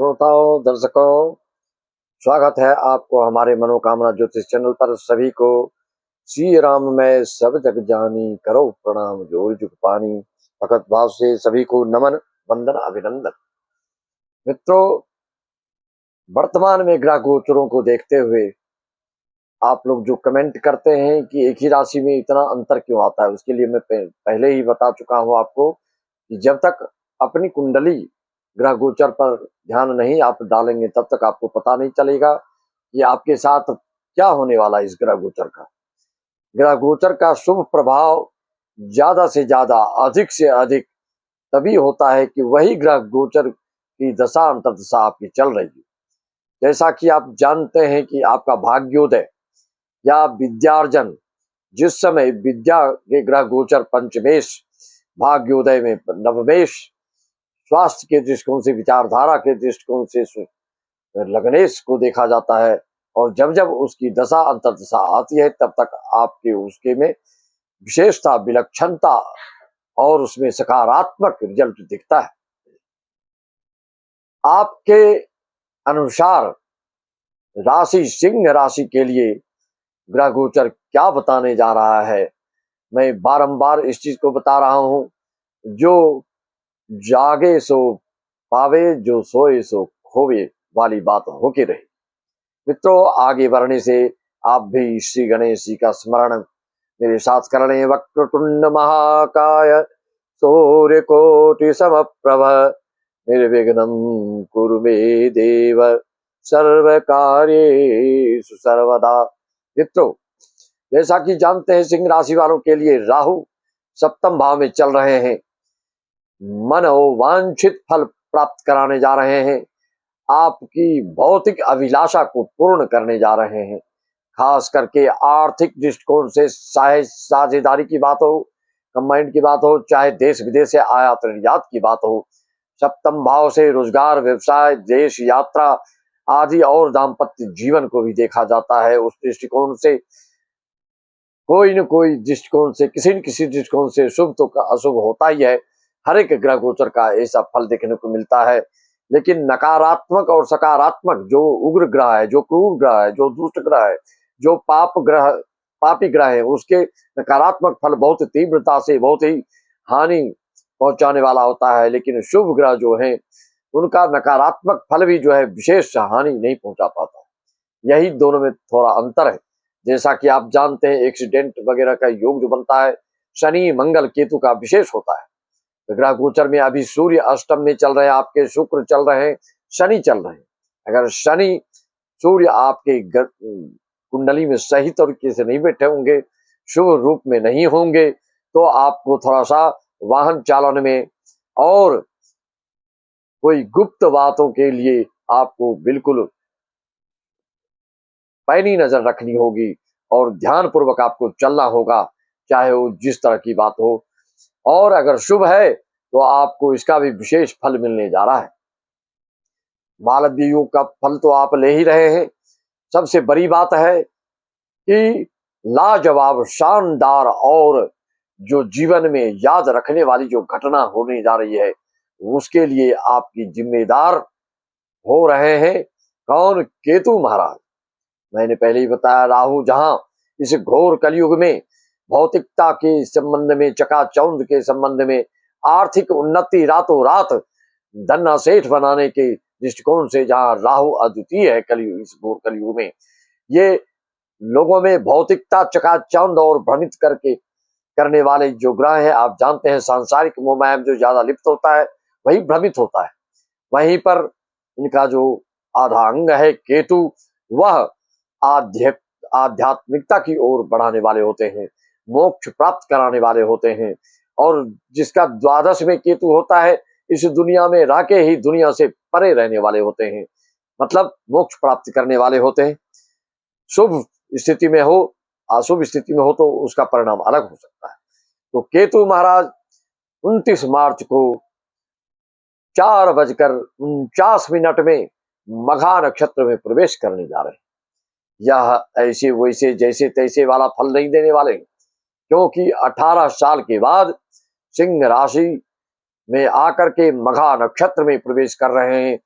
श्रोताओं, दर्शकों, स्वागत है आपको हमारे मनोकामना ज्योतिष चैनल पर। सभी को श्री राम में सब जग जानी, करो प्रणाम जोर जुग पानी। भगत भाव से सभी को नमन, वंदन, अभिनंदन। मित्रों, वर्तमान में ग्रह गोचरों को देखते हुए आप लोग जो कमेंट करते हैं कि एक ही राशि में इतना अंतर क्यों आता है, उसके लिए मैं पहले ही बता चुका हूं आपको कि जब तक अपनी कुंडली ग्रह गोचर पर ध्यान नहीं आप डालेंगे तब तक आपको पता नहीं चलेगा कि आपके साथ क्या होने वाला है। इस ग्रह गोचर का, ग्रह गोचर का शुभ प्रभाव ज्यादा से ज्यादा, अधिक से अधिक तभी होता है कि वही ग्रह गोचर की दशा अंतर्दशा आपकी चल रही है। जैसा कि आप जानते हैं कि आपका भाग्योदय या विद्यार्जन, जिस समय विद्या के ग्रह गोचर पंचमेश, भाग्योदय में नवमेश, स्वास्थ्य के दृष्टिकोण से, विचारधारा के दृष्टिकोण से लग्नेश को देखा जाता है, और जब जब उसकी दशा अंतर्दशा आती है तब तक आपके उसके में विशेषता, विलक्षणता और उसमें सकारात्मक रिजल्ट दिखता है। आपके अनुसार राशि सिंह राशि के लिए ग्रह गोचर क्या बताने जा रहा है, मैं बारंबार इस चीज को बता रहा हूं। जो जागे सो पावे, जो सोए सो खोवे वाली बात होके रही। मित्रों, आगे बढ़ने से आप भी श्री गणेश जी का स्मरण मेरे साथ कर लें। वक्रतुंड महाकाय सूर्य कोटि समप्रभ निर्विघ्नं कुरु मे देव सर्व कार्येषु सर्वदा। मित्रों, जैसा कि जानते हैं, सिंह राशि वालों के लिए राहु सप्तम भाव में चल रहे हैं, मनोवांछित फल प्राप्त कराने जा रहे हैं, आपकी भौतिक अभिलाषा को पूर्ण करने जा रहे हैं। खास करके आर्थिक दृष्टिकोण से, चाहे साझेदारी की बात हो, कंबाइंड की बात हो, चाहे देश विदेश से आयात निर्यात की बात हो, सप्तम भाव से रोजगार, व्यवसाय, देश यात्रा आदि और दाम्पत्य जीवन को भी देखा जाता है। उस दृष्टिकोण से कोई न कोई दृष्टिकोण से, किसी न किसी दृष्टिकोण से शुभ तो अशुभ होता ही है। हर एक ग्रह गोचर का ऐसा फल देखने को मिलता है। लेकिन नकारात्मक और सकारात्मक, जो उग्र ग्रह है, जो क्रूर ग्रह है, जो दुष्ट ग्रह है, जो पापी ग्रह है, उसके नकारात्मक फल बहुत तीव्रता से, बहुत ही हानि पहुंचाने वाला होता है। लेकिन शुभ ग्रह जो है, उनका नकारात्मक फल भी जो है विशेष हानि नहीं पहुंचा पाता। यही दोनों में थोड़ा अंतर है। जैसा कि आप जानते हैं, एक्सीडेंट वगैरह का योग जो बनता है, शनि मंगल केतु का विशेष होता है। तो ग्रह गोचर में अभी सूर्य अष्टम में चल रहे हैं, आपके शुक्र चल रहे हैं, शनि चल रहे हैं। अगर शनि सूर्य आपके कुंडली में सही तरीके से नहीं बैठे होंगे, शुभ रूप में नहीं होंगे, तो आपको थोड़ा सा वाहन चालन में और कोई गुप्त बातों के लिए आपको बिल्कुल पैनी नजर रखनी होगी और ध्यान पूर्वक आपको चलना होगा, चाहे वो जिस तरह की बात हो। और अगर शुभ है तो आपको इसका भी विशेष फल मिलने जा रहा है। मालव्य योग का फल तो आप ले ही रहे हैं। सबसे बड़ी बात है कि लाजवाब, शानदार और जो जीवन में याद रखने वाली जो घटना होने जा रही है, उसके लिए आपकी जिम्मेदार हो रहे हैं कौन? केतु महाराज। मैंने पहले ही बताया, राहु जहां इस घोर कलयुग में भौतिकता के संबंध में, चकाचौंध के संबंध में, आर्थिक उन्नति, रातों रात धन सेठ बनाने के दृष्टिकोण से जहां राहु अद्वितीय है कलयुग, इस घोर कलयुग में ये लोगों में भौतिकता, चकाचौंध और भ्रमित करके करने वाले जो ग्रह है, आप जानते हैं सांसारिक मोह माया में जो ज्यादा लिप्त होता है वही भ्रमित होता है। वहीं पर इनका जो आधा अंग है केतु, वह आध्यात्मिकता की ओर बढ़ाने वाले होते हैं, मोक्ष प्राप्त कराने वाले होते हैं। और जिसका द्वादश में केतु होता है, इस दुनिया में रह के ही दुनिया से परे रहने वाले होते हैं, मतलब मोक्ष प्राप्त करने वाले होते हैं। शुभ स्थिति में हो, अशुभ स्थिति में हो तो उसका परिणाम अलग हो सकता है। तो केतु महाराज 29 मार्च को 4:49 में मघा नक्षत्र में प्रवेश करने जा रहे हैं। यह ऐसे वैसे जैसे तैसे वाला फल नहीं देने वाले, क्योंकि 18 साल के बाद सिंह राशि में आकर के मघा नक्षत्र में प्रवेश कर रहे हैं,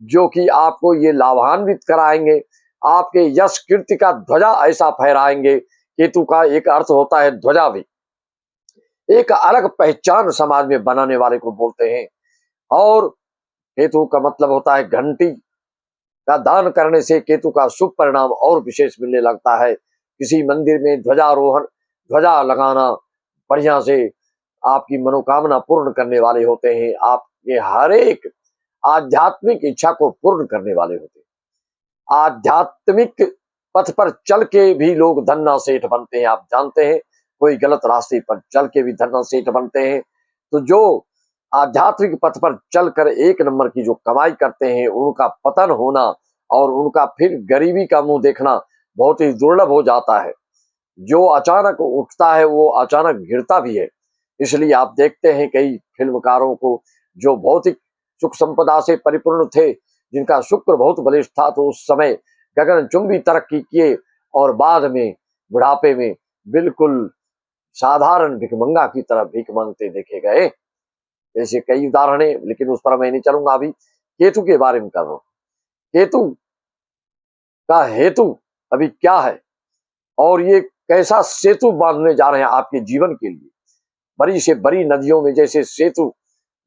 जो कि आपको ये लाभान्वित कराएंगे, आपके यश कीर्ति का ध्वजा ऐसा फहराएंगे। केतु का एक अर्थ होता है ध्वजा भी, एक अलग पहचान समाज में बनाने वाले को बोलते हैं। और केतु का मतलब होता है घंटी का दान करने से केतु का शुभ परिणाम और विशेष मिलने लगता है। किसी मंदिर में ध्वजारोहण, ध्वजा लगाना बढ़िया से आपकी मनोकामना पूर्ण करने वाले होते हैं, आपके हर एक आध्यात्मिक इच्छा को पूर्ण करने वाले होते हैं। आध्यात्मिक पथ पर चल के भी लोग धन्ना सेठ बनते हैं, आप जानते हैं, कोई गलत रास्ते पर चल के भी धन्ना सेठ बनते हैं। तो जो आध्यात्मिक पथ पर चलकर एक नंबर की जो कमाई करते हैं, उनका पतन होना और उनका फिर गरीबी का मुंह देखना बहुत ही दुर्लभ हो जाता है। जो अचानक उठता है वो अचानक गिरता भी है। इसलिए आप देखते हैं कई फिल्मकारों को जो भौतिक सुख संपदा से परिपूर्ण थे, जिनका शुक्र बहुत बलिष्ठ था, तो उस समय गगनचुंबी तरक्की किए और बाद में बुढ़ापे में बिल्कुल साधारण भिखमंगा की तरह भीख मांगते देखे गए। ऐसे कई उदाहरण है, लेकिन उस पर मैं नहीं चलूंगा। अभी केतु के बारे में कर रहा हूं। केतु का हेतु अभी क्या है और ये कैसा सेतु बांधने जा रहे हैं आपके जीवन के लिए। बड़ी से बड़ी नदियों में जैसे सेतु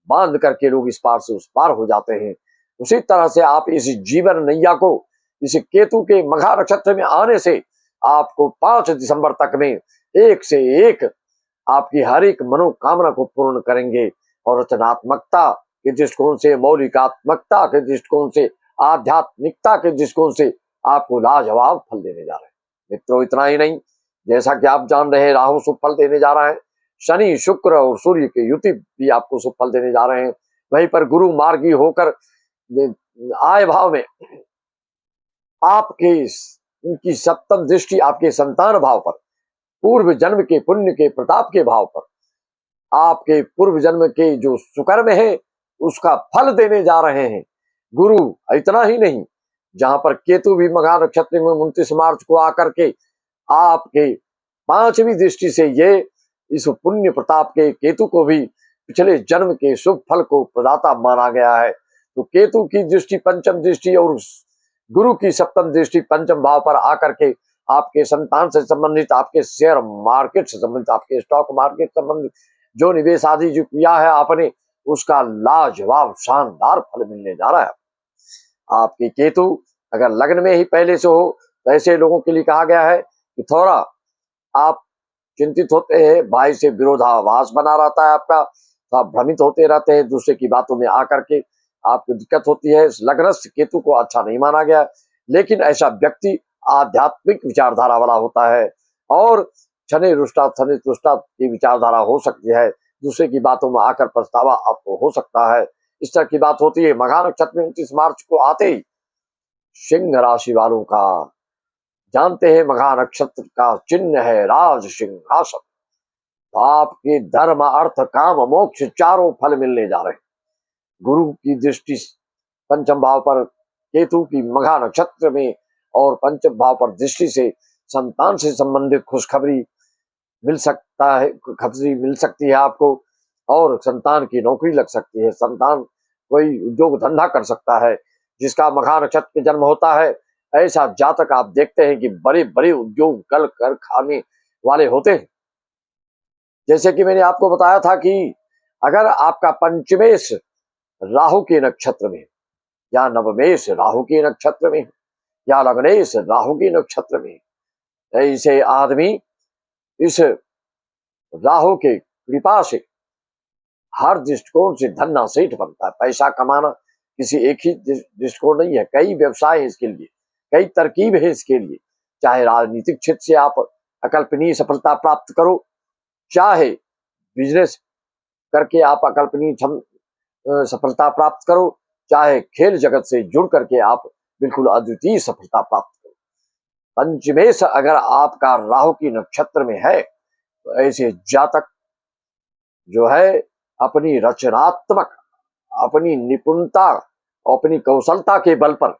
बांध करके लोग इस पार से उस पार हो जाते हैं, उसी तरह से आप इस जीवन नैया को इस केतु के मघा नक्षत्र में आने से आपको 5 दिसंबर तक में एक से एक आपकी हर एक मनोकामना को पूर्ण करेंगे। और रचनात्मकता के दृष्टिकोण से, मौलिकात्मकता के दृष्टिकोण से, आध्यात्मिकता के दृष्टिकोण से आपको लाजवाब फल देने जा रहे हैं। मित्रों, इतना ही नहीं, जैसा कि आप जान रहे हैं राहु शुभ फल देने जा रहा है, शनि शुक्र और सूर्य के युति भी आपको शुभ फल देने जा रहे हैं। वहीं पर गुरु मार्गी होकर आय भाव में आपके उनकी सप्तम दृष्टि आपके संतान भाव पर, पूर्व जन्म के पुण्य के प्रताप के भाव पर, आपके पूर्व जन्म के जो सुकर्म है उसका फल देने जा रहे हैं गुरु। इतना ही नहीं, जहां पर केतु भी मघा नक्षत्र में 29 मार्च को आकर के आपके 5वीं दृष्टि से ये इस पुण्य प्रताप के केतु को भी पिछले जन्म के शुभ फल को प्रदाता माना गया है। तो केतु की दृष्टि पंचम दृष्टि और गुरु की सप्तम दृष्टि पंचम भाव पर आकर के आपके संतान से संबंधित, आपके शेयर मार्केट से संबंधित, आपके स्टॉक मार्केट से संबंधित जो निवेश आदि जो किया है आपने, उसका लाजवाब शानदार फल मिलने जा रहा है। आपकी केतु अगर लग्न में ही पहले से हो तो ऐसे लोगों के लिए कहा गया है कि थोड़ा आप चिंतित होते हैं, भाई से विरोधाभास बना रहता है आपका, तो आप भ्रमित होते रहते हैं, दूसरे की बातों में आकर के आपको दिक्कत होती है। लग्नस्थ केतु को अच्छा नहीं माना गया, लेकिन ऐसा व्यक्ति आध्यात्मिक विचारधारा वाला होता है और छने रुष्टा थने तुष्टा की विचारधारा हो सकती है, दूसरे की बातों में आकर पछतावा आपको हो सकता है, इस तरह की बात होती है। मघा नक्षत्र में 29 मार्च को आते ही सिंह राशि वालों का जानते हैं, मघा नक्षत्र का चिन्ह है राज सिंहासन। तो आपके धर्म अर्थ काम मोक्ष चारों फल मिलने जा रहे हैं। गुरु की दृष्टि पंचम भाव पर केतु की मघा नक्षत्र में और पंचम भाव पर दृष्टि से संतान से संबंधित खुशखबरी मिल सकता है, खबरी मिल सकती है आपको, और संतान की नौकरी लग सकती है, संतान कोई उद्योग धंधा कर सकता है। जिसका मघा नक्षत्र के जन्म होता है, ऐसा जातक आप देखते हैं कि बड़े बड़े उद्योग कल कर खाने वाले होते हैं। जैसे कि मैंने आपको बताया था कि अगर आपका पंचमेश राहु के नक्षत्र में या नवमेश राहु के नक्षत्र में या लग्नेश राहु के नक्षत्र में, ऐसे आदमी इस राहु के कृपा से हर दृष्टिकोण से धन्ना सेठ बनता है। पैसा कमाना किसी एक ही दृष्टिकोण नहीं है, कई व्यवसाय है इसके लिए, कई तरकीब है इसके लिए। चाहे राजनीतिक क्षेत्र से आप अकल्पनीय सफलता प्राप्त करो, चाहे बिजनेस करके आप अकल्पनीय सफलता प्राप्त करो, चाहे खेल जगत से जुड़ करके आप बिल्कुल अद्वितीय सफलता प्राप्त करो। पंचमेश अगर आपका राहु की नक्षत्र में है तो ऐसे जातक जो है अपनी रचनात्मक, अपनी निपुणता, अपनी कौशलता के बल पर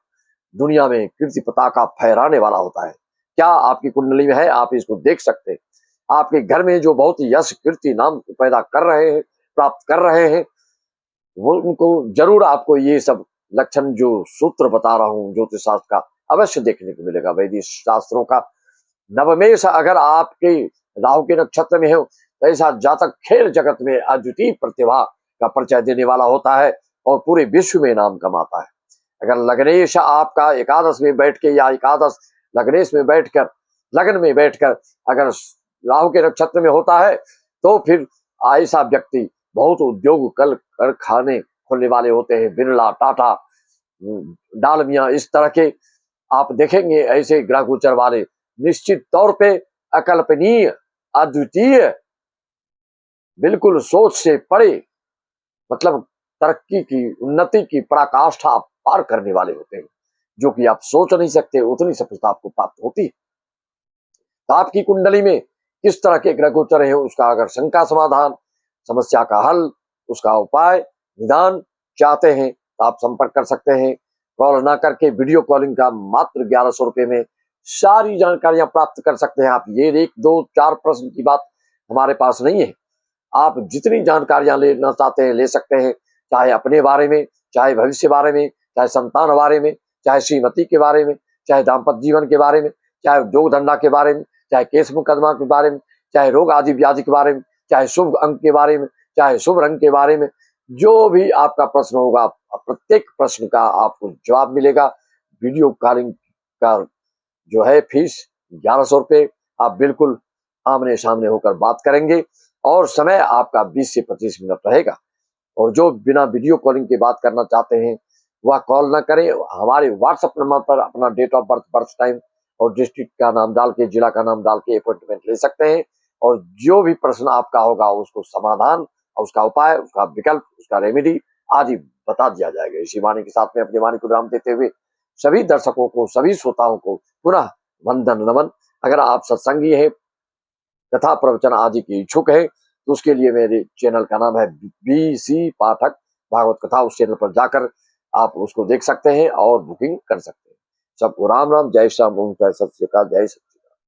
दुनिया में कीर्ति पताका फहराने वाला होता है। क्या आपकी कुंडली में है, आप इसको देख सकते हैं। आपके घर में जो बहुत यश कीर्ति नाम पैदा कर रहे हैं, प्राप्त कर रहे हैं, वो उनको जरूर आपको ये सब लक्षण जो सूत्र बता रहा हूं ज्योतिष शास्त्र का, अवश्य देखने को मिलेगा वैदिक शास्त्रों का। नवमेश अगर आपके राहु के नक्षत्र में हो तो ऐसा जातक खेल जगत में अद्वितीय प्रतिभा का परिचय देने वाला होता है और पूरे विश्व में नाम कमाता है। अगर लग्नेश आपका एकादश में बैठ के या एकादश लग्नेश में बैठकर लग्न में बैठकर अगर राहु के नक्षत्र में होता है तो फिर ऐसा व्यक्ति बहुत उद्योग कल कारखाने खोलने वाले होते हैं। बिरला, टाटा, डालमिया, इस तरह के आप देखेंगे ऐसे ग्रह गोचर वाले निश्चित तौर पे अकल्पनीय, अद्वितीय, बिल्कुल सोच से परे, मतलब तरक्की की, उन्नति की पराकाष्ठा पार करने वाले होते हैं, जो कि आप सोच नहीं सकते उतनी सफलता आपको प्राप्त होती है। तो आपकी कुंडली में किस तरह के ग्रह गोचर है, उसका अगर शंका समाधान, समस्या का हल, उसका उपाय, निदान चाहते हैं तो आप संपर्क कर सकते हैं। कॉल ना करके वीडियो कॉलिंग का मात्र 1100 रुपए में सारी जानकारियां प्राप्त कर सकते हैं। आप ये 1, 2, 4 प्रश्न की बात हमारे पास नहीं है। आप जितनी जानकारियां लेना चाहते हैं ले सकते हैं, चाहे अपने बारे में, चाहे भविष्य बारे में, चाहे संतान बारे में, चाहे श्रीमती के बारे में, चाहे दाम्पत्य जीवन के बारे में, चाहे उद्योग धंधा के बारे में, चाहे केस मुकदमा के बारे में, चाहे रोग आदि व्याधि के बारे में, चाहे शुभ अंक के बारे में, चाहे शुभ रंग के बारे में, जो भी आपका प्रश्न होगा प्रत्येक प्रश्न का आपको जवाब मिलेगा। वीडियो कॉलिंग का जो है फीस 1100 रुपए, आप बिल्कुल आमने सामने होकर बात करेंगे और समय आपका 20 से 25 मिनट रहेगा। और जो बिना वीडियो कॉलिंग की बात करना चाहते हैं वह कॉल ना करें, हमारे व्हाट्सएप नंबर पर अपना date of birth, birth time और डिस्ट्रिक्ट का नाम डाल के, जिला का नाम डाल के अपॉइंटमेंट ले सकते हैं और जो भी प्रश्न आपका होगा उसको समाधान, उसका उपाय, उसका विकल्प, उसका रेमेडी आदि बता दिया जाएगा। इसी वाणी के साथ में अपनी वाणी को विराम देते हुए सभी दर्शकों को, सभी श्रोताओं को पुनः वंदन नमन। अगर आप सत्संगी हैं, कथा प्रवचन आदि के इच्छुक है तो उसके लिए मेरे चैनल का नाम है BC पाठक भागवत कथा। उस चैनल पर जाकर आप उसको देख सकते हैं और बुकिंग कर सकते हैं। सबको राम राम, जय श्याम, जय सत श्री अकाल, जय सत।